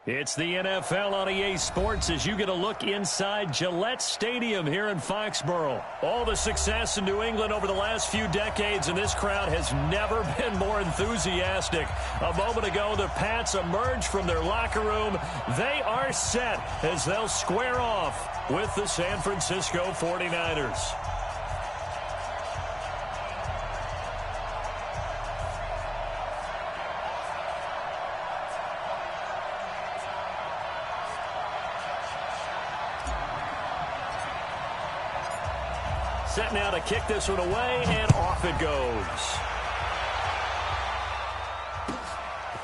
It's the NFL on EA Sports as you get a look inside Gillette Stadium here in Foxborough. All the success in New England over the last few decades, and this crowd has never been more enthusiastic. A moment ago, the Pats emerged from their locker room. They are set as they'll square off with the San Francisco 49ers. Set now to kick this one away, and off it goes.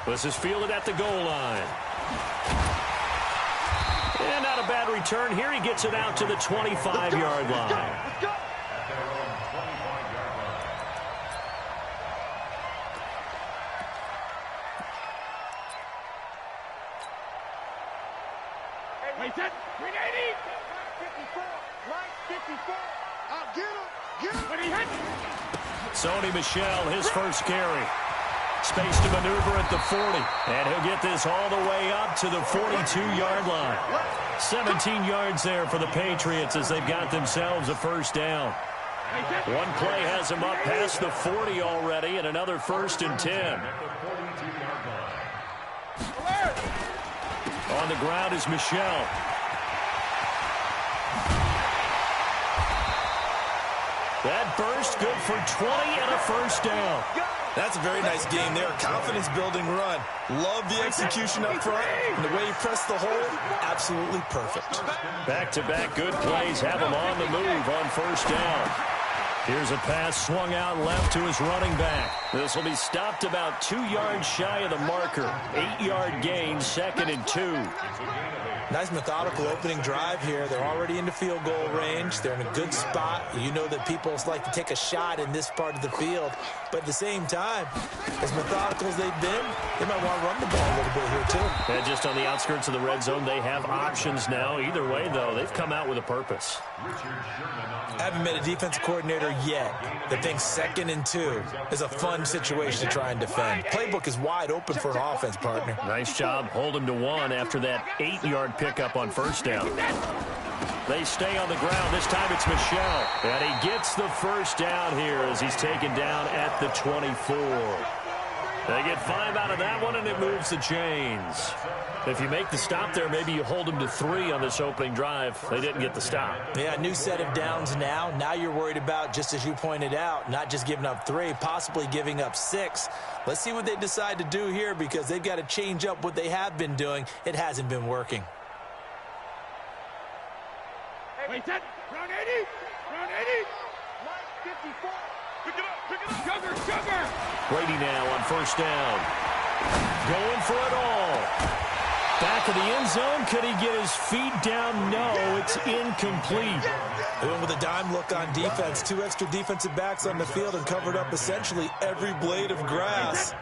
This is fielded at the goal line. And not a bad return here. He gets it out to the 25-yard line. Wait, set, 380. 54, right 54. Get him. When he hit. Sony Michel, his first carry. Space to maneuver at the 40. And he'll get this all the way up to the 42-yard line. 17 yards there for the Patriots as they've got themselves a first down. One play has them up past the 40 already, and another 1st and 10. On the ground is Michel. That burst good for 20 and a first down. That's a very nice game there. Confidence-building run. Love the execution up front. And the way he pressed the hole, absolutely perfect. Back-to-back good plays have him on the move on first down. Here's a pass swung out left to his running back. This will be stopped about 2 yards shy of the marker. 8-yard gain, 2nd and 2. Nice methodical opening drive here. They're already into field goal range. They're in a good spot. You know that people like to take a shot in this part of the field. But at the same time, as methodical as they've been, they might want to run the ball a little bit here too. And just on the outskirts of the red zone, they have options now. Either way, though, they've come out with a purpose. Haven't met a defensive coordinator yet that thinks 2nd and 2 is a fun situation to try and defend. Playbook is wide open for an offense, partner. Nice job. Hold him to 1 after that 8-yard pickup on first down. They stay on the ground. This time it's Michel. And he gets the first down here as he's taken down at the 24. They get 5 out of that one, and it moves the chains. If you make the stop there, maybe you hold them to 3 on this opening drive. They didn't get the stop. Yeah, new set of downs now. Now you're worried about, just as you pointed out, not just giving up 3, possibly giving up 6. Let's see what they decide to do here because they've got to change up what they have been doing. It hasn't been working. Wait, set, round 80. Round 80. Line 54. Pick it up. Sugar. Brady now on first down. Going for it all. Back of the end zone. Could he get his feet down? No, it's incomplete. They went with a dime look on defense. 2 extra defensive backs on the field and covered up essentially every blade of grass.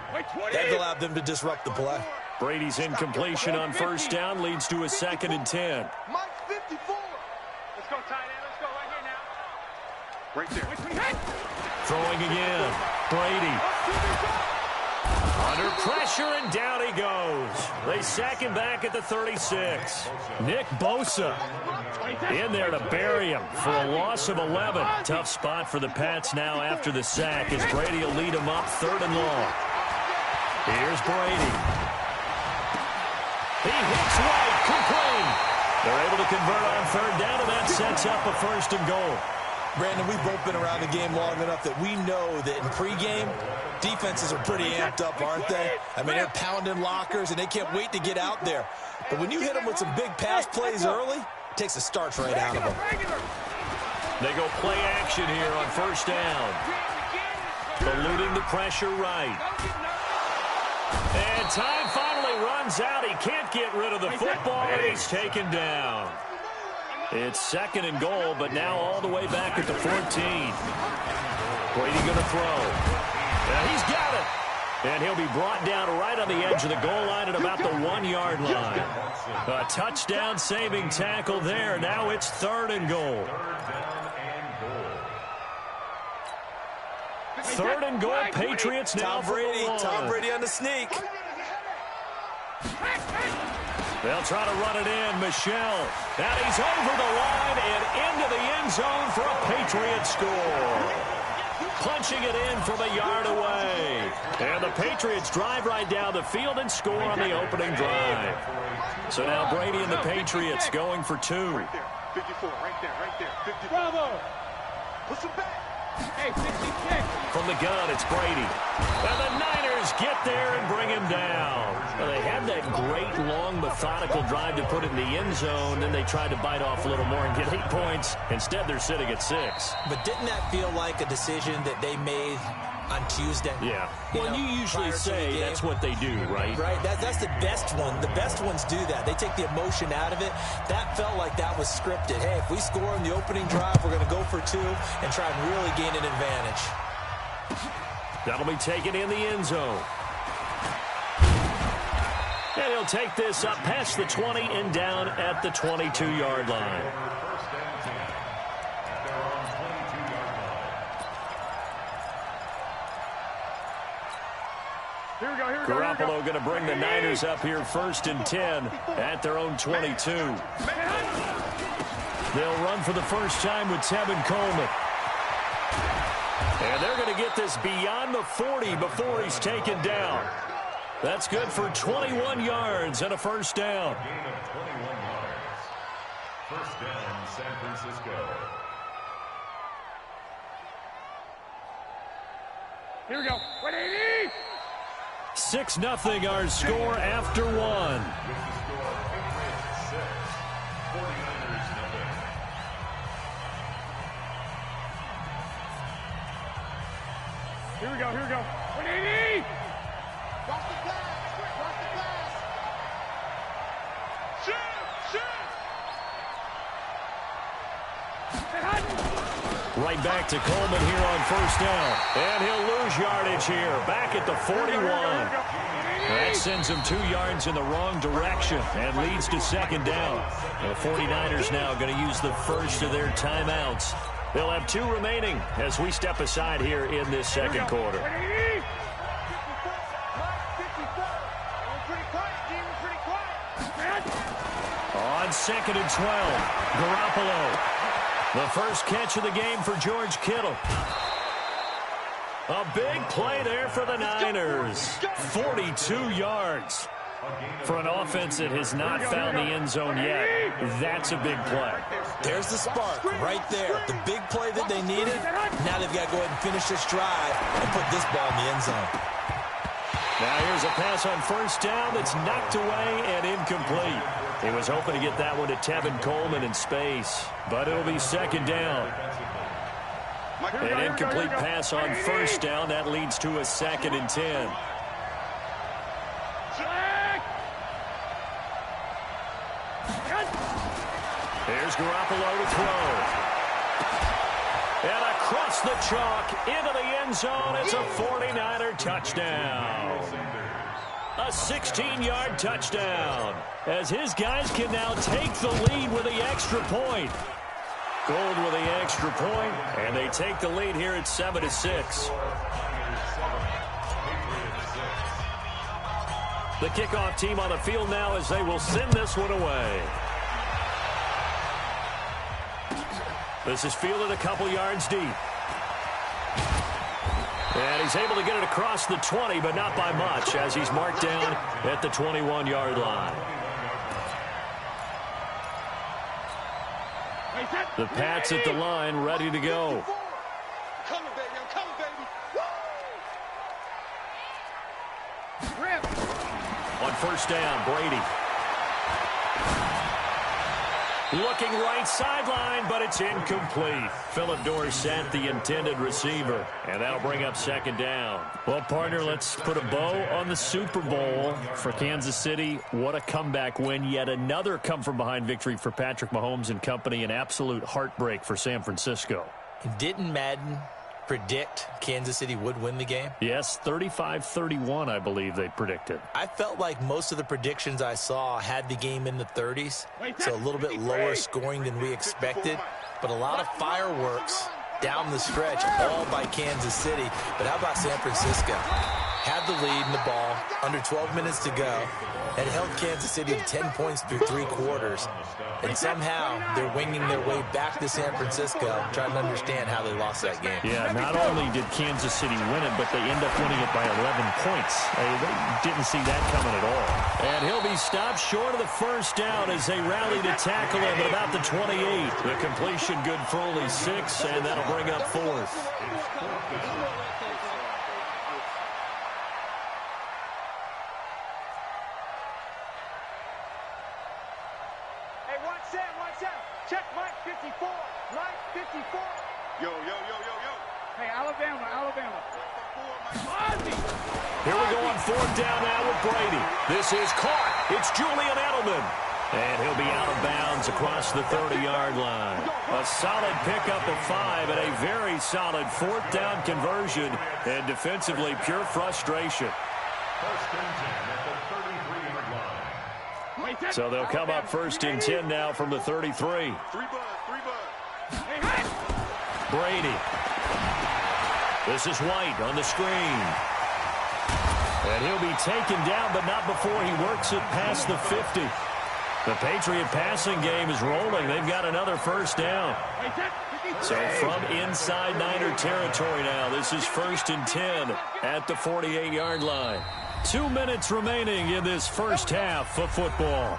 That allowed them to disrupt the play. Brady's incompletion on first down leads to a 2nd and 10. Mike 54. Let's go, tight end. Let's go right here now. Right there. Throwing again. Brady. Under pressure, and down he goes. They sack him back at the 36. Nick Bosa in there to bury him for a loss of 11. Tough spot for the Pats now after the sack as Brady will lead him up 3rd and long. Here's Brady. He hits right, complete. They're able to convert on 3rd down, and that sets up a 1st and goal. Brandon, we've both been around the game long enough that we know that in pregame, defenses are pretty amped up, aren't they? I mean, they're pounding lockers, and they can't wait to get out there. But when you hit them with some big pass plays early, it takes the starch right out of them. They go play action here on first down. Eluding the pressure right. And time finally runs out. He can't get rid of the football, and he's taken down. It's 2nd and goal, but now all the way back at the 14. Brady going to throw. And he's got it. And he'll be brought down right on the edge of the goal line at about the 1-yard line. A touchdown-saving tackle there. Now it's 3rd and goal. 3rd and goal, Patriots now. Tom Brady on the sneak. They'll try to run it in. Michel. Now he's over the line and into the end zone for a Patriots score. Punching it in from a yard away. And the Patriots drive right down the field and score on the opening drive. So now Brady and the Patriots going for two. Right there. 54, right there. 54. Bravo. Put some back. Hey, 66. From the gun, it's Brady. And the Niners get there and bring him down. Well, they had that great, long, methodical drive to put it in the end zone. Then they tried to bite off a little more and get 8 points. Instead, they're sitting at 6. But didn't that feel like a decision that they made on Tuesday? Yeah. Well, you usually say that's what they do, right? Right. That's the best one. The best ones do that. They take the emotion out of it. That felt like that was scripted. Hey, if we score in the opening drive, we're going to go for 2 and try and really gain an advantage. That'll be taken in the end zone. And he'll take this up past the 20 and down at the 22-yard line. Here we go. Garoppolo going to bring the Niners up here 1st and 10 at their own 22. They'll run for the first time with Tevin Coleman. And they're going to get this beyond the 40 before he's taken down. That's good for 21 yards and a first down. Gain of 21 yards. First down, San Francisco. Here we go. 180. 6-0 our score after 1. With the score, Patriots 6, 49ers nothing. Here we go. 180. Cross the glass. Shoot. Right back to Coleman here on first down. And he'll lose yardage here. Back at the 41. That sends him 2 yards in the wrong direction and leads to 2nd down. The 49ers now going to use the first of their timeouts. They'll have 2 remaining as we step aside here in this second quarter. On 2nd and 12, Garoppolo. The first catch of the game for George Kittle. A big play there for the Niners. 42 yards. For an offense that has not found the end zone yet, that's a big play. There's the spark right there. The big play that they needed. Now they've got to go ahead and finish this drive and put this ball in the end zone. Now here's a pass on first down that's knocked away and incomplete. He was hoping to get that one to Tevin Coleman in space, but it'll be 2nd down. An incomplete pass on first down. That leads to a 2nd and 10. Here's Garoppolo to throw. And across the chalk into the end zone. It's a 49er touchdown. A 16-yard touchdown. As his guys can now take the lead with the extra point. Gold with the extra point, and they take the lead here at 7-6. The kickoff team on the field now as they will send this one away. This is fielded a couple yards deep. And he's able to get it across the 20, but not by much, as he's marked down at the 21-yard line. The Pats at the line, ready to go. I'm coming, baby. On first down, Brady. Looking right sideline, but it's incomplete. Phillip Dorsett, the intended receiver. And that'll bring up 2nd down. Well, partner, let's put a bow on the Super Bowl for Kansas City. What a comeback win. Yet another come-from-behind victory for Patrick Mahomes and company. An absolute heartbreak for San Francisco. Didn't Madden predict Kansas City would win the game? Yes, 35-31, I believe they predicted. I felt like most of the predictions I saw had the game in the 30s, so a little bit lower scoring than we expected, but a lot of fireworks down the stretch, all by Kansas City. But how about San Francisco? Had the lead in the ball, under 12 minutes to go, and held Kansas City to 10 points through 3 quarters. And somehow they're winging their way back to San Francisco, trying to understand how they lost that game. Yeah, not only did Kansas City win it, but they end up winning it by 11 points. They didn't see that coming at all. And he'll be stopped short of the first down as they rally to tackle him at about the 28. The completion good for only 6, and that'll bring up 4th. Check Mike 54. Mike 54. Yo. Hey, Alabama. Here we go on 4th down now with Brady. This is caught. It's Julian Edelman. And he'll be out of bounds across the 30-yard line. A solid pickup of 5 and a very solid 4th down conversion. And defensively, pure frustration. First and 10 at the 33-yard line. So they'll come up 1st and 10 now from the 33. 3 bud. Brady. This is White on the screen. And he'll be taken down, but not before he works it past the 50. The Patriot passing game is rolling. They've got another 1st down. So from inside Niner territory now, this is 1st and 10 at the 48-yard line. 2 minutes remaining in this first half of football.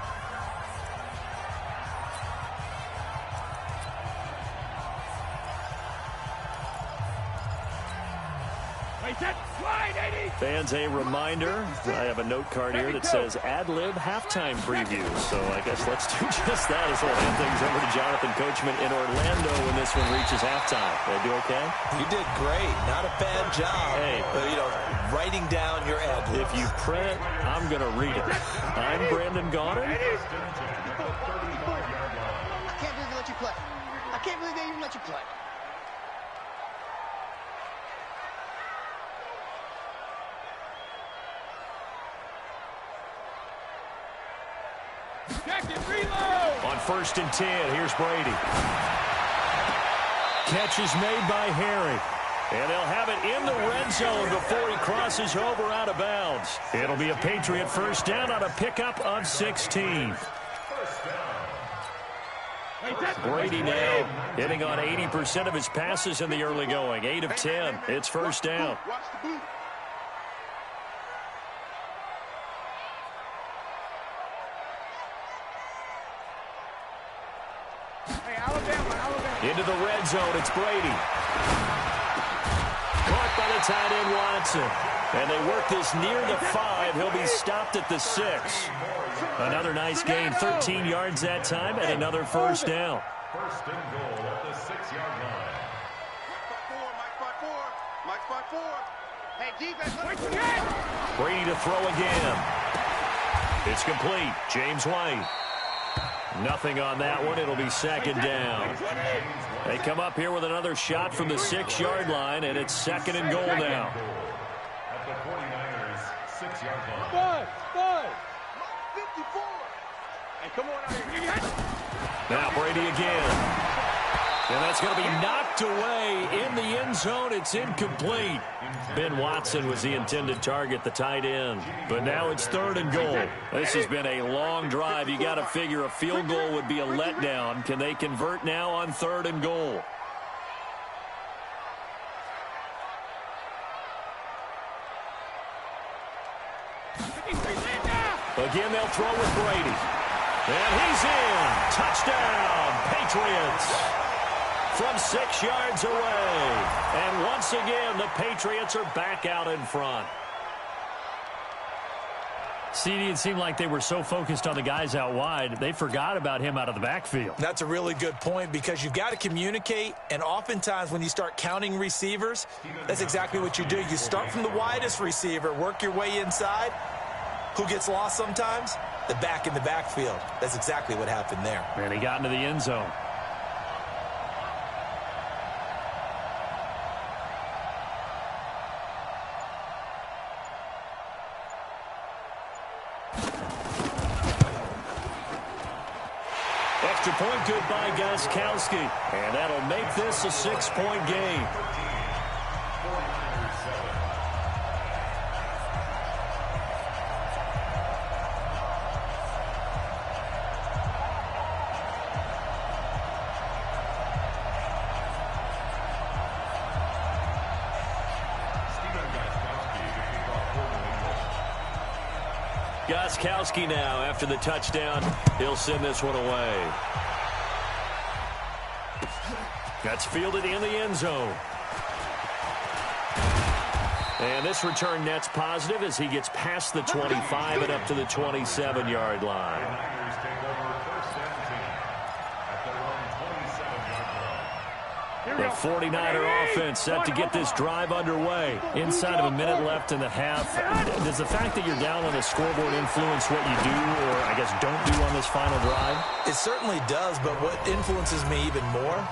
Fans, a reminder, I have a note card here that says ad-lib halftime preview. So I guess let's do just that as we'll hand things over to Jonathan Coachman in Orlando when this one reaches halftime. Did I do okay? You did great. Not a bad job. Hey. Writing down your ad-libs. If you print, I'm going to read it. I'm Brandon Gaudin. I can't believe they let you play. I can't believe they even let you play. On 1st and 10, here's Brady. Catch is made by Harry. And they'll have it in the red zone before he crosses over out of bounds. It'll be a Patriot 1st down on a pickup of 16. Brady now hitting on 80% of his passes in the early going. 8 of 10. It's 1st down. Into the red zone, it's Brady. Caught by the tight end, Watson. And they work this near the 5. He'll be stopped at the 6. Another nice gain, 13 yards that time, and another 1st down. 1st and goal at the 6-yard line. Mike 5-4. Hey, defense, Brady to throw again. It's complete. James White. Nothing on that one. It'll be 2nd down. They come up here with another shot from the 6-yard line, and it's 2nd and goal now. At the 49ers 6-yard line. Bud. 54. Hey, come on out here. Now Brady again. And that's going to be knocked away in the end zone. It's incomplete. Ben Watson was the intended target, the tight end. But now it's 3rd and goal. This has been a long drive. You got to figure a field goal would be a letdown. Can they convert now on 3rd and goal? Again, they'll throw with Brady. And he's in. Touchdown, Patriots. From 6 yards away. And once again, the Patriots are back out in front. CD, it seemed like they were so focused on the guys out wide, they forgot about him out of the backfield. That's a really good point because you've got to communicate, and oftentimes when you start counting receivers, that's exactly what you do. You start from the widest receiver, work your way inside. Who gets lost sometimes? The back in the backfield. That's exactly what happened there. And he got into the end zone. Extra point good by Gostkowski. And that'll make this a 6-point game. Gostkowski now after the touchdown. He'll send this one away. That's fielded in the end zone. And this return net's positive as he gets past the 25 and up to the 27-yard line. The 49er offense set to get this drive underway. Inside of a minute left in the half. Does the fact that you're down on the scoreboard influence what you do or, I guess, don't do on this final drive? It certainly does, but what influences me even more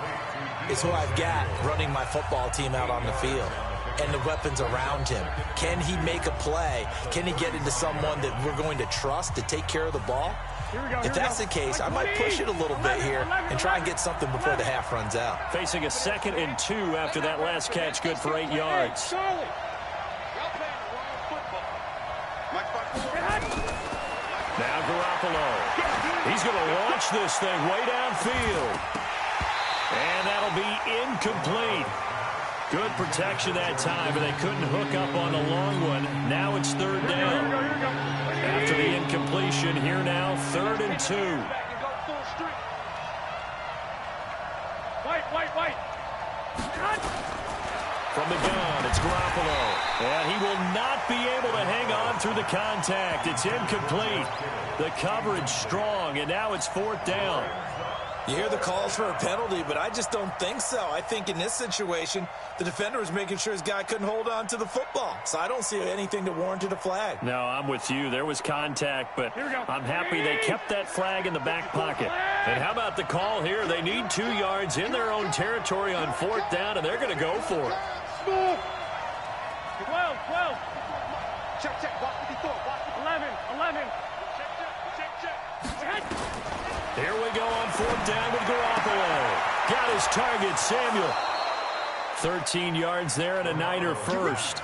is who I've got running my football team out on the field and the weapons around him. Can he make a play? Can he get into someone that we're going to trust to take care of the ball? If that's the case, I might push it a little bit here and try and get something before the half runs out. Facing a 2nd and 2 after that last catch, good for 8 yards. Now Garoppolo. He's going to launch this thing way downfield. And that'll be incomplete. Good protection that time, but they couldn't hook up on the long one. Now it's 3rd down. After the incompletion, here now, 3rd and 2. Wait. From the gun, it's Garoppolo. And he will not be able to hang on through the contact. It's incomplete. The coverage strong, and now it's 4th down. You hear the calls for a penalty, but I just don't think so. I think in this situation, the defender was making sure his guy couldn't hold on to the football. So I don't see anything that warranted a flag. No, I'm with you. There was contact, but I'm happy they kept that flag in the back pocket. And how about the call here? They need 2 yards in their own territory on 4th down, and they're going to go for it. 12. Check. 11. Check. Here we go on 4th down with Garoppolo. Got his target, Samuel. 13 yards there and a Niner first.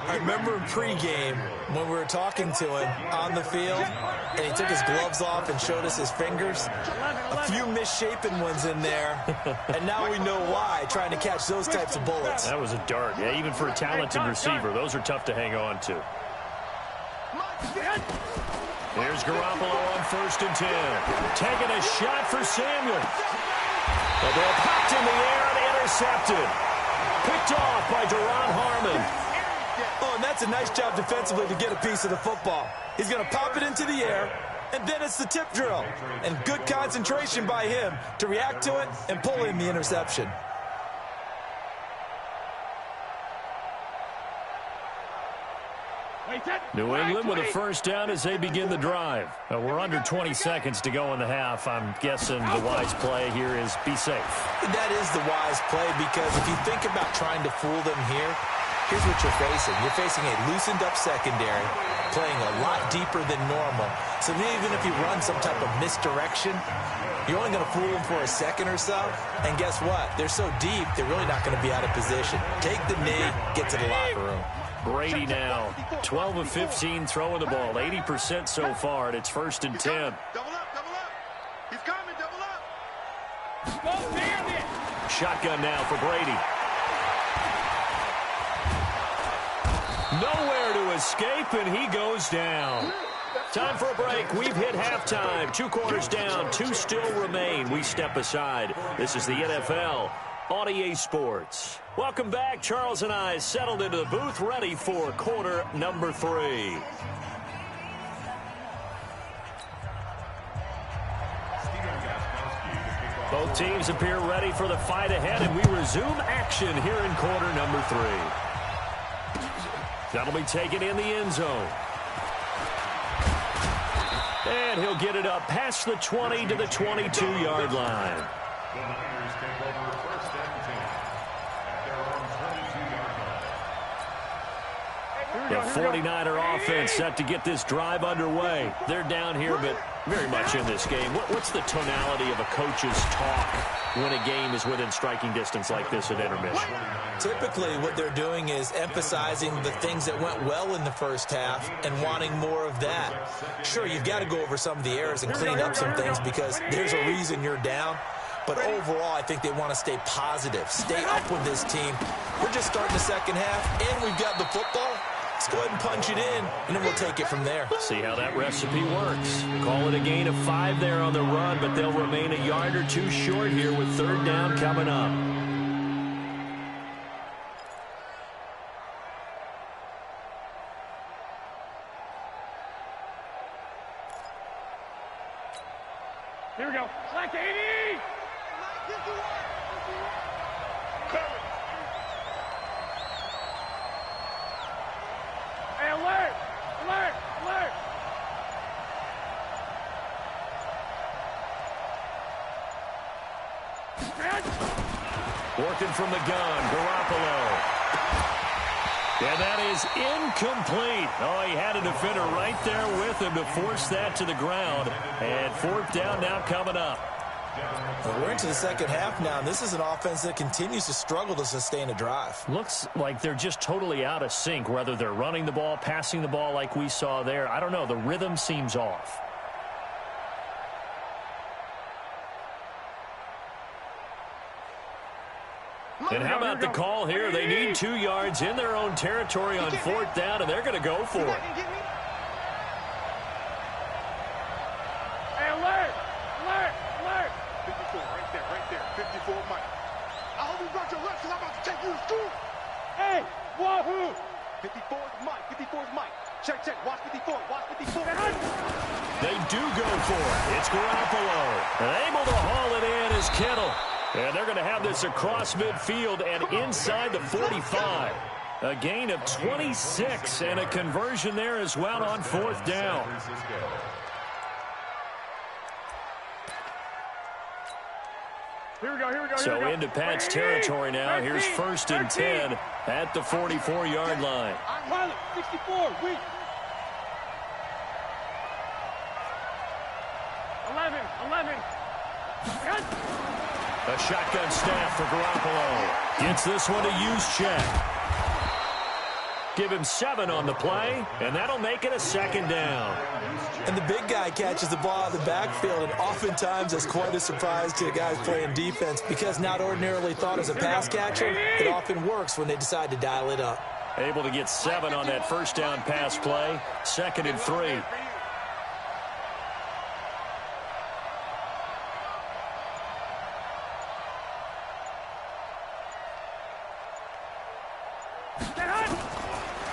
I remember in pregame when we were talking to him on the field, and he took his gloves off and showed us his fingers. A few misshapen ones in there, and now we know why, trying to catch those types of bullets. That was a dart. Yeah, even for a talented receiver, those are tough to hang on to. There's Garoppolo on 1st and 10. Taking a shot for Samuel. The ball popped in the air and intercepted. Picked off by Duron Harmon. Oh, and that's a nice job defensively to get a piece of the football. He's going to pop it into the air, and then it's the tip drill. And good concentration by him to react to it and pull in the interception. New England with a 1st down as they begin the drive. We're under 20 seconds to go in the half. I'm guessing the wise play here is be safe. That is the wise play, because if you think about trying to fool them here, here's what you're facing. You're facing a loosened up secondary, playing a lot deeper than normal. So even if you run some type of misdirection, you're only going to fool them for a second or so. And guess what? They're so deep, they're really not going to be out of position. Take the knee, get to the locker room. Brady now, 12 of 15 throwing the ball, 80% so far, and it's 1st and 10. Double up. He's coming, double up. Go, damn it. Shotgun now for Brady. Nowhere to escape, and he goes down. Time for a break. We've hit halftime. 2 quarters down, 2 still remain. We step aside. This is the NFL on EA Sports. Welcome back. Charles and I settled into the booth, ready for quarter number 3. Both teams appear ready for the fight ahead, and we resume action here in quarter number 3. That'll be taken in the end zone. And he'll get it up past the 20 to the 22-yard line. The Niners take over 1st and 10 at their own 22-yard line. The 49er offense set to get this drive underway. They're down here, but very much in this game. What's the tonality of a coach's talk when a game is within striking distance like this at intermission? Typically, what they're doing is emphasizing the things that went well in the first half and wanting more of that. Sure, you've got to go over some of the errors and clean up some things because there's a reason you're down. But overall, I think they want to stay positive, stay up with this team. We're just starting the second half, and we've got the football. Let's go ahead and punch it in, and then we'll take it from there. See how that recipe works. Call it a gain of 5 there on the run, but they'll remain a yard or two short here with third down coming up. Here we go. Slack 80! Hey, alert! Alert! Alert! Working from the gun, Garoppolo. And that is incomplete. Oh, he had a defender right there with him to force that to the ground. And fourth down now coming up. Well, we're into the second half now, and this is an offense that continues to struggle to sustain a drive. Looks like they're just totally out of sync, whether they're running the ball, passing the ball like we saw there. I don't know. The rhythm seems off. And how about the call here? They need 2 yards in their own territory on fourth down, and they're going to go for it. Hey, alert! Alert! Alert! 54, right there, 54, Mike. I hope you brought your left, because I'm about to take you to school. Hey, wahoo! 54 is Mike, 54 is Mike. Check, check, watch 54, watch 54. They do go for it. It's Garoppolo. And able to haul it in is Kittle. And they're going to have this across midfield and inside the 45. A gain of 26 and a conversion there as well on fourth down. Here we go, here we go, So into Pat's territory now. Here's first and 10 at the 44-yard line. Pilot, 64, weak. 11. A shotgun snap for Garoppolo. Gets this one to use check. Give him 7 on the play, and that'll make it a second down. And the big guy catches the ball out of the backfield, and oftentimes that's quite a surprise to the guys playing defense, because not ordinarily thought as a pass catcher, it often works when they decide to dial it up. Able to get 7 on that first down pass play. Second and 3.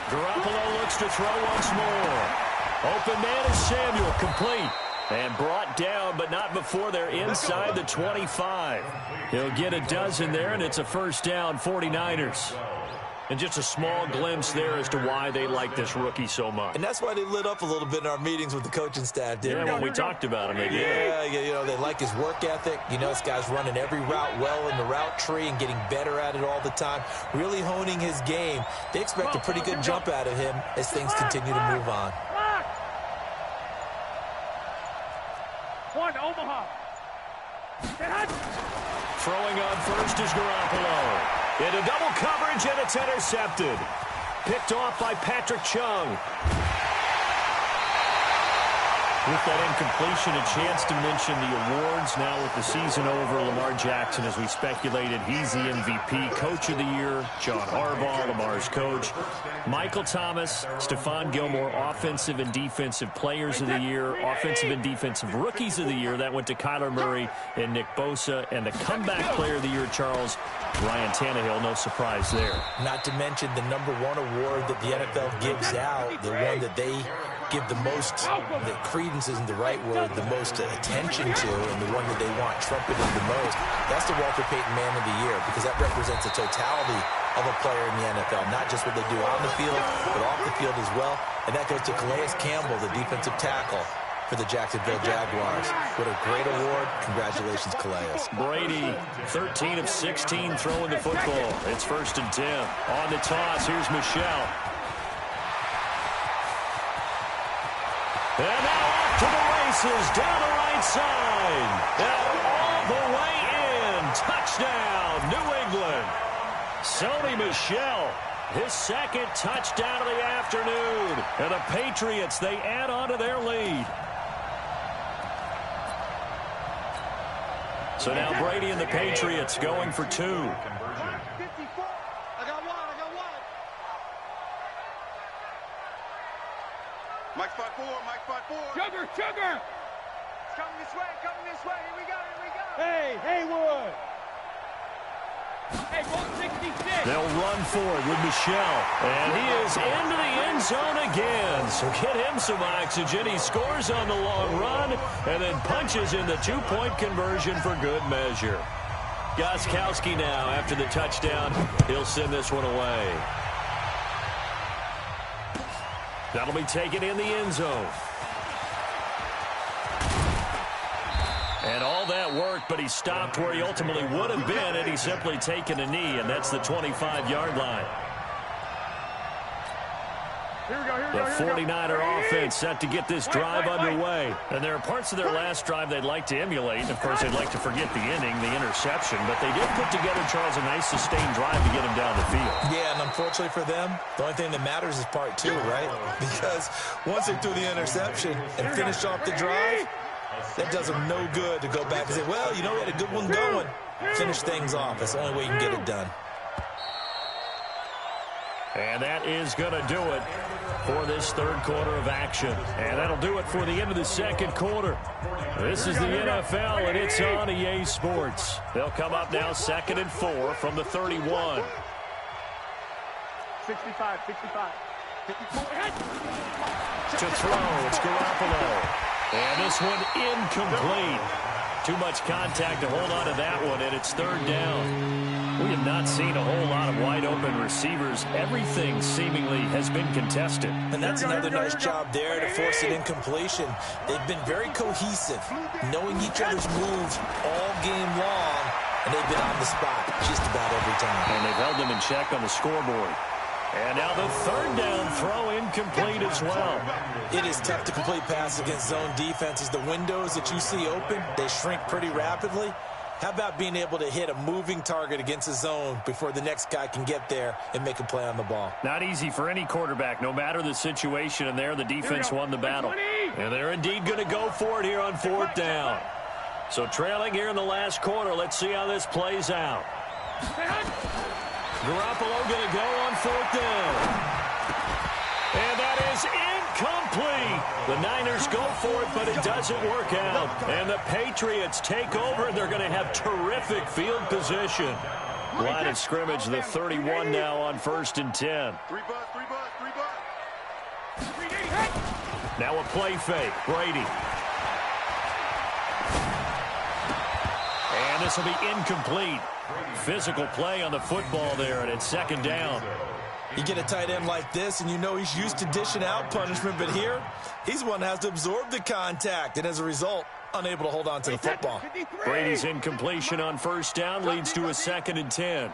Garoppolo looks to throw once more. Open man is Samuel, complete. And brought down, but not before they're inside the 25. He'll get a dozen there, and it's a first down, 49ers. And just a small glimpse there as to why they like this rookie so much. And that's why they lit up a little bit in our meetings with the coaching staff, didn't Yeah, when we talked about him, they did. Yeah, you know, they like his work ethic. You know, this guy's running every route well in the route tree and getting better at it all the time, really honing his game. They expect a pretty good jump out of him as things continue to move on. One, Omaha. Throwing on first is Garoppolo. Into double coverage, and it's intercepted. Picked off by Patrick Chung. With that incompletion, a chance to mention the awards. Now with the season over, Lamar Jackson, as we speculated, he's the MVP, Coach of the Year. John Harbaugh, Lamar's coach. Michael Thomas, Stephon Gilmore, Offensive and Defensive Players of the Year. Offensive and Defensive Rookies of the Year. That went to Kyler Murray and Nick Bosa. And the Comeback Player of the Year, Charles, Ryan Tannehill. No surprise there. Not to mention the #1 award that the NFL gives out, the one that they give the most, the credence isn't the right word, the most attention to, and the one that they want trumpeted the most. That's the Walter Payton Man of the Year, because that represents the totality of a player in the NFL, not just what they do on the field, but off the field as well. And that goes to Calais Campbell, the defensive tackle for the Jacksonville Jaguars. What a great award. Congratulations, Calais. Brady, 13 of 16 throwing the football. It's first and 10. On the toss, here's Michelle. And now off to the races, down the right side. And all the way in. Touchdown, New England. Sony Michel, his second touchdown of the afternoon. And the Patriots, they add on to their lead. So now Brady and the Patriots going for 2. Mike spot 4, Mike spot 4. Sugar, sugar! It's coming this way, here we go, here we go. Hey, Haywood! Hey, roll 66! They'll run for it with Michelle. And he is into the end zone again. So get him some oxygen. He scores on the long run and then punches in the two-point conversion for good measure. Gostkowski now after the touchdown. He'll send this one away. That'll be taken in the end zone. And all that worked, but he stopped where he ultimately would have been had he simply taken a knee, and that's the 25-yard line. Here we go, here we The go, here we go. 49er offense set to get this drive underway. And there are parts of their last drive they'd like to emulate. Of course, they'd like to forget the inning, the interception, but they did put together, Charles, a nice sustained drive to get him down the field. Yeah, and unfortunately for them, the only thing that matters is part 2, right? Because once they threw the interception and finished off the drive, that does them no good to go back and say, well, you know, we had a good one going. Finish things off. That's the only way you can get it done. And that is going to do it for this third quarter of action. And that'll do it for the end of the second quarter. This is the NFL, and it's on EA Sports. They'll come up now 2nd and 4 from the 31. 65, 65. To throw, it's Garoppolo. And this one incomplete. Too much contact to hold on to that one, and it's third down. We have not seen a whole lot of wide-open receivers. Everything seemingly has been contested. And that's another nice job there to force an incompletion. They've been very cohesive, knowing each other's moves all game long, and they've been on the spot just about every time. And they've held them in check on the scoreboard. And now the third down throw incomplete as well. It is tough to complete passes against zone defenses. The windows that you see open, they shrink pretty rapidly. How about being able to hit a moving target against a zone before the next guy can get there and make a play on the ball? Not easy for any quarterback, no matter the situation, and there the defense won the battle. And they're indeed going to go for it here on fourth down. So trailing here in the last quarter, let's see how this plays out. Garoppolo going to go on fourth down. And that is incomplete. The Niners go for it, but it doesn't work out. And the Patriots take over. They're going to have terrific field position. Line of scrimmage, the 31 now on 1st and 10. Three bus. Now a play fake. Brady. And this will be incomplete. Physical play on the football there, and it's 2nd down. You get a tight end like this, and you know he's used to dishing out punishment, but here, he's one that has to absorb the contact, and as a result, unable to hold on to the football. Brady's incompletion on 1st down leads to a 2nd and 10.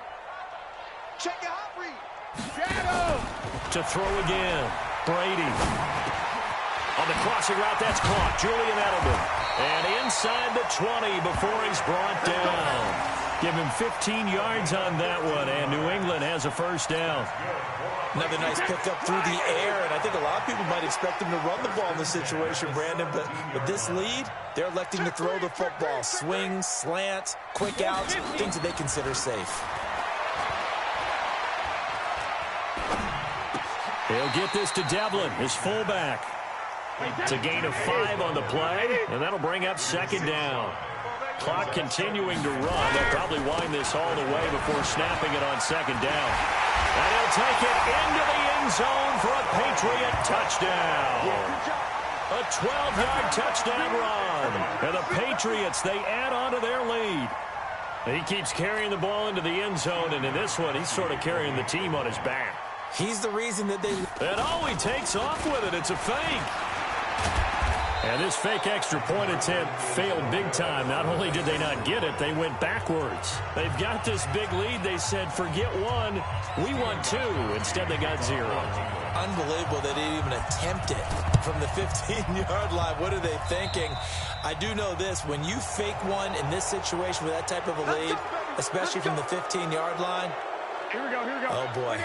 Check your hot read. Shadow! To throw again. Brady. On the crossing route, that's caught. Julian Edelman. And inside the 20 before he's brought down. Give him 15 yards on that one, and New England has a 1st down. Another nice pickup through the air, and I think a lot of people might expect them to run the ball in this situation, Brandon, but with this lead, they're electing to throw the football. Swings, slants, quick outs, things that they consider safe. He'll get this to Devlin, his fullback. It's a gain of 5 on the play, and that'll bring up 2nd down. Clock continuing to run. They'll probably wind this all the way before snapping it on 2nd down. And he'll take it into the end zone for a Patriot touchdown. A 12-yard touchdown run. And the Patriots, they add on to their lead. And he keeps carrying the ball into the end zone, and in this one, he's sort of carrying the team on his back. He's the reason that they... And oh, he takes off with it. It's a fake. And this fake extra point attempt failed big time. Not only did they not get it, they went backwards. They've got this big lead. They said, forget 1, we want 2. Instead, they got 0. Unbelievable they didn't even attempt it from the 15-yard line. What are they thinking? I do know this. When you fake one in this situation with that type of a lead, especially from the 15-yard line, Here we go. oh, boy.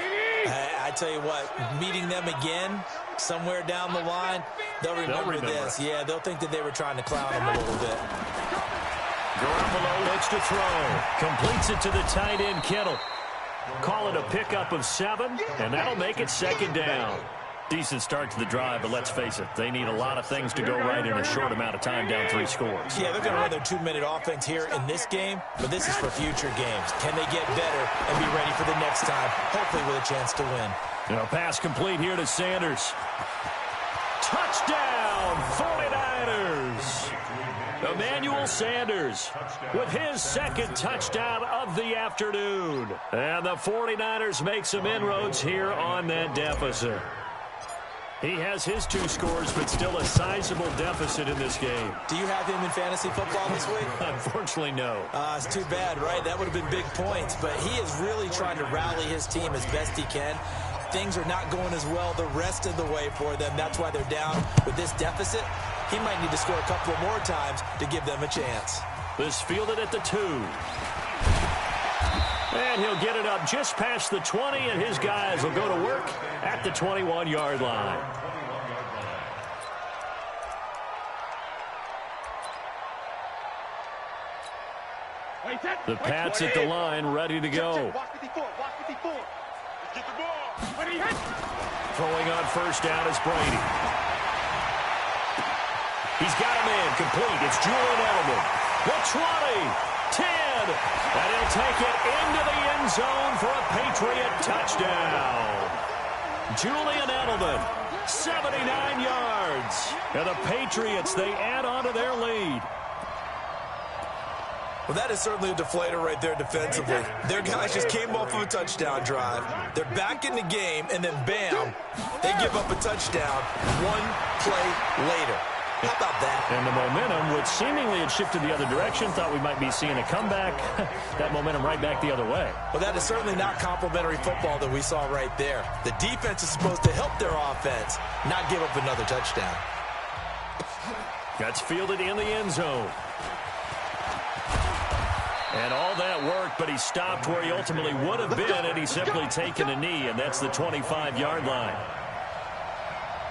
I tell you what, meeting them again somewhere down the line, they'll remember this. Yeah, they'll think that they were trying to clown them a little bit. Garoppolo looks to throw. Completes it to the tight end, Kittle. Call it a pickup of 7, and that'll make it 2nd down. Decent start to the drive, but let's face it, they need a lot of things to go right in a short amount of time, down 3 scores. Yeah, they're going to run their 2-minute offense here in this game, but this is for future games. Can they get better and be ready for the next time, hopefully with a chance to win? Pass complete here to Sanders. Touchdown, 49ers! Emmanuel Sanders with his second touchdown of the afternoon. And the 49ers make some inroads here on that deficit. He has his 2 scores, but still a sizable deficit in this game. Do you have him in fantasy football this week? Unfortunately, no. It's too bad, right? That would have been big points, but he is really trying to rally his team as best he can. Things are not going as well the rest of the way for them. That's why they're down with this deficit. He might need to score a couple of more times to give them a chance. This fielded at the 2. And he'll get it up just past the 20, and his guys will go to work at the 21-yard line. The Pats at the line, ready to go. Throwing on first down is Brady. He's got him in, complete. It's Julian Edelman. The 20, 10, and he'll take it into the end zone for a Patriot touchdown. Julian Edelman, 79 yards. And the Patriots, they add on to their lead. Well, that is certainly a deflator right there defensively. Their guys just came off of a touchdown drive. They're back in the game, and then bam, they give up a touchdown 1 play later. How about that? And the momentum, which seemingly had shifted the other direction, thought we might be seeing a comeback. That momentum right back the other way. Well, that is certainly not complimentary football that we saw right there. The defense is supposed to help their offense, not give up another touchdown. That's fielded in the end zone. And all that worked, but he stopped where he ultimately would have been, and he's simply taken a knee, and that's the 25-yard line.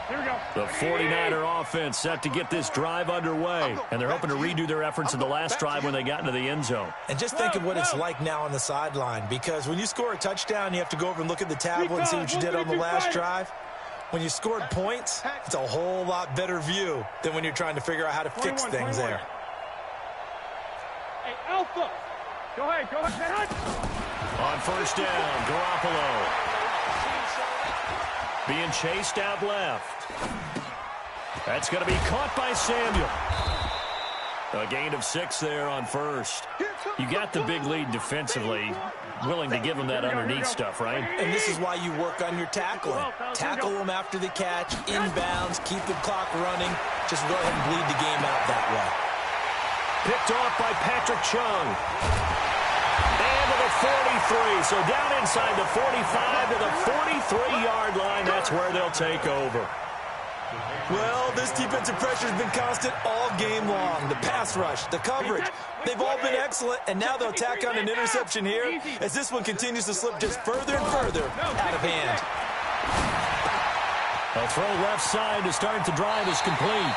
Here we go. The 49er offense set to get this drive underway, and they're hoping to redo their efforts in the last drive when they got into the end zone. And just think of what it's like now on the sideline, because when you score a touchdown, you have to go over and look at the tablet and see what you did on the last drive. When you scored points, it's a whole lot better view than when you're trying to figure out how to fix things there. Hey, Alpha. Go ahead. On first down, Garoppolo. Being chased out left. That's going to be caught by Samuel. A gain of 6 there on first. You got the big lead defensively. Willing to give them that underneath stuff, right? And this is why you work on your tackling. Tackle them after the catch, inbounds, keep the clock running. Just go ahead and bleed the game out that way. Picked off by Patrick Chung. And to the 43. So down inside the 45 to the 43-yard line. That's where they'll take over. Well, this defensive pressure has been constant all game long. The pass rush, the coverage, they've all been excellent, and now they'll tack on an interception here as this one continues to slip just further and further out of hand. A throw left side to start the drive is complete.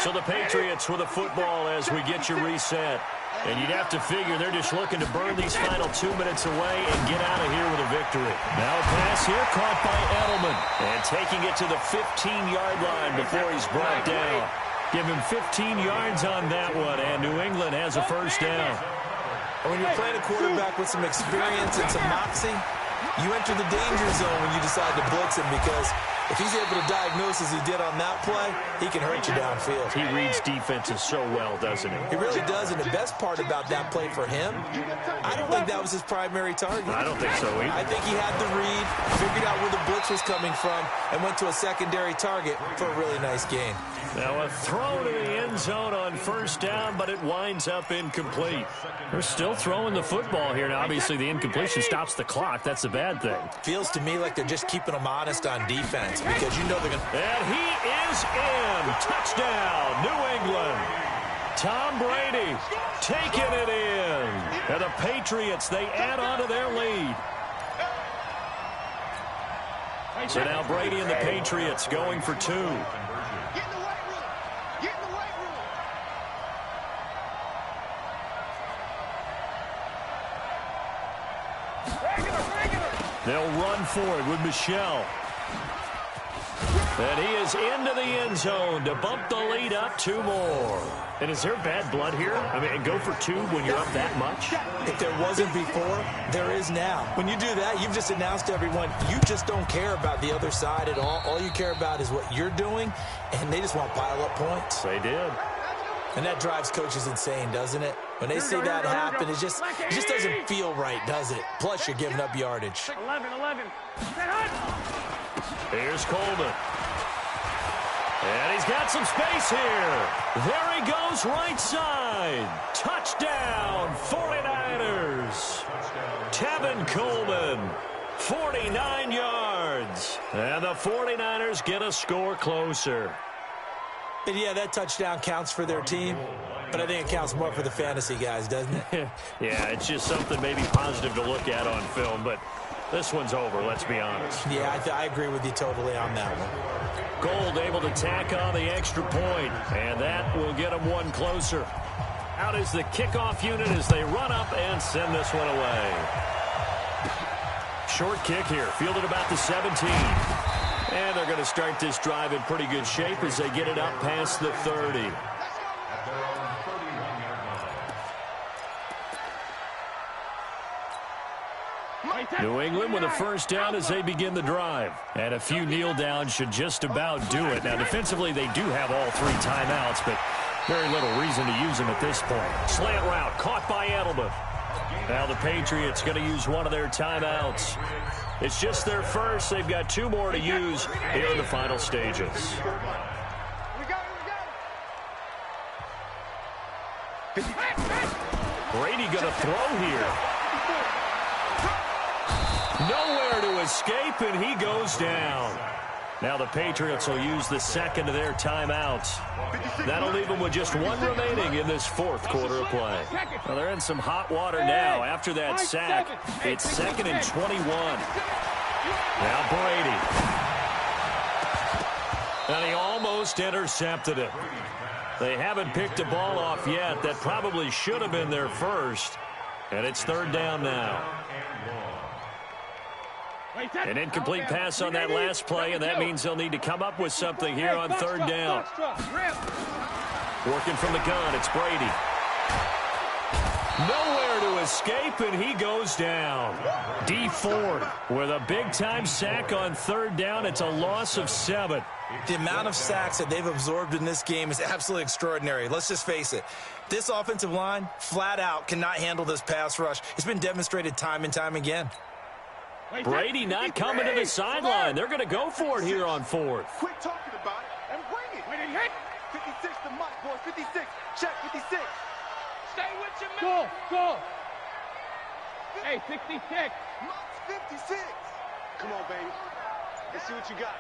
So the Patriots with a football as we get you reset. And you'd have to figure they're just looking to burn these final 2 minutes away and get out of here with a victory. Now a pass here caught by Edelman. And taking it to the 15-yard line before he's brought down. Give him 15 yards on that one, and New England has a first down. And when you're playing a quarterback with some experience and some moxie, you enter the danger zone when you decide to blitz him, because if he's able to diagnose as he did on that play, he can hurt you downfield. He reads defenses so well, doesn't he? He really does, and the best part about that play for him, I don't think that was his primary target. I don't think so either. I think he had the read, figured out where the blitz was coming from, and went to a secondary target for a really nice gain. Now a throw to the end zone on first down, but it winds up incomplete. They're still throwing the football here. Now, obviously, the incompletion stops the clock. That's a bad thing. Feels to me like they're just keeping them honest on defense, because you know they're going to... And he is in. Touchdown, New England. Tom Brady taking it in. And the Patriots, they add on to their lead. So now Brady and the Patriots going for 2. They'll run for it with Michelle. And he is into the end zone to bump the lead up 2 more. And is there bad blood here? I mean, go for 2 when you're up that much? If there wasn't before, there is now. When you do that, you've just announced to everyone, you just don't care about the other side at all. All you care about is what you're doing, and they just want to pile up points. They did. And that drives coaches insane, doesn't it? When they see that happen, it just doesn't feel right, does it? Plus, you're giving up yardage. 11. Here's Coleman. And he's got some space here. There he goes, right side. Touchdown, 49ers. Tevin Coleman, 49 yards. And the 49ers get a score closer. And yeah, that touchdown counts for their team, but I think it counts more for the fantasy guys, doesn't it? Yeah, it's just something maybe positive to look at on film, but this one's over, let's be honest. Yeah, I agree with you totally on that one. Gold able to tack on the extra point, and that will get them one closer. Out is the kickoff unit as they run up and send this one away. Short kick here, fielded about the 17. And they're going to start this drive in pretty good shape as they get it up past the 30. New England with a first down as they begin the drive. And a few kneel downs should just about do it. Now, defensively, they do have all 3 timeouts, but very little reason to use them at this point. Slant route caught by Edelman. Now the Patriots going to use one of their timeouts. It's just their first. They've got 2 more to use here in the final stages. Brady going to throw here. Nowhere to escape, and he goes down. Now the Patriots will use the second of their timeouts. That'll leave them with just 1 remaining in this 4th quarter of play. Well, they're in some hot water now after that sack. It's 2nd and 21. Now Brady. And he almost intercepted it. They haven't picked a ball off yet. That probably should have been their first. And it's 3rd down now. An incomplete pass on that last play, and that means they'll need to come up with something here on 3rd down. Working from the gun, it's Brady. Nowhere to escape, and he goes down. D Ford with a big-time sack on 3rd down. It's a loss of 7. The amount of sacks that they've absorbed in this game is absolutely extraordinary. Let's just face it. This offensive line, flat out, cannot handle this pass rush. It's been demonstrated time and time again. Brady not coming to the sideline. They're going to go for it here on 4th. Quit talking about it and bring it. 56 to Mike, boys. 56. Check 56. Stay with your man. Go. Hey, 66. Mike's 56. Come on, baby. Let's see what you got.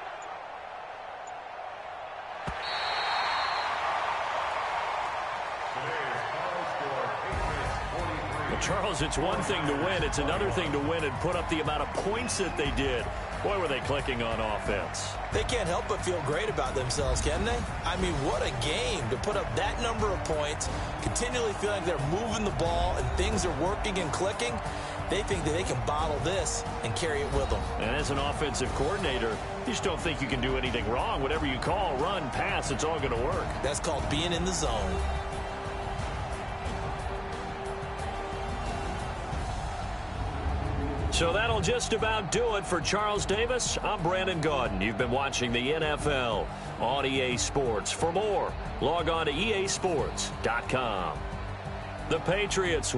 Charles, it's one thing to win. It's another thing to win and put up the amount of points that they did. Boy, were they clicking on offense. They can't help but feel great about themselves, can they? I mean, what a game to put up that number of points, continually feel like they're moving the ball and things are working and clicking. They think that they can bottle this and carry it with them. And as an offensive coordinator, you just don't think you can do anything wrong. Whatever you call, run, pass, it's all going to work. That's called being in the zone. So that'll just about do it for Charles Davis. I'm Brandon Gaudin. You've been watching the NFL on EA Sports. For more, log on to easports.com. The Patriots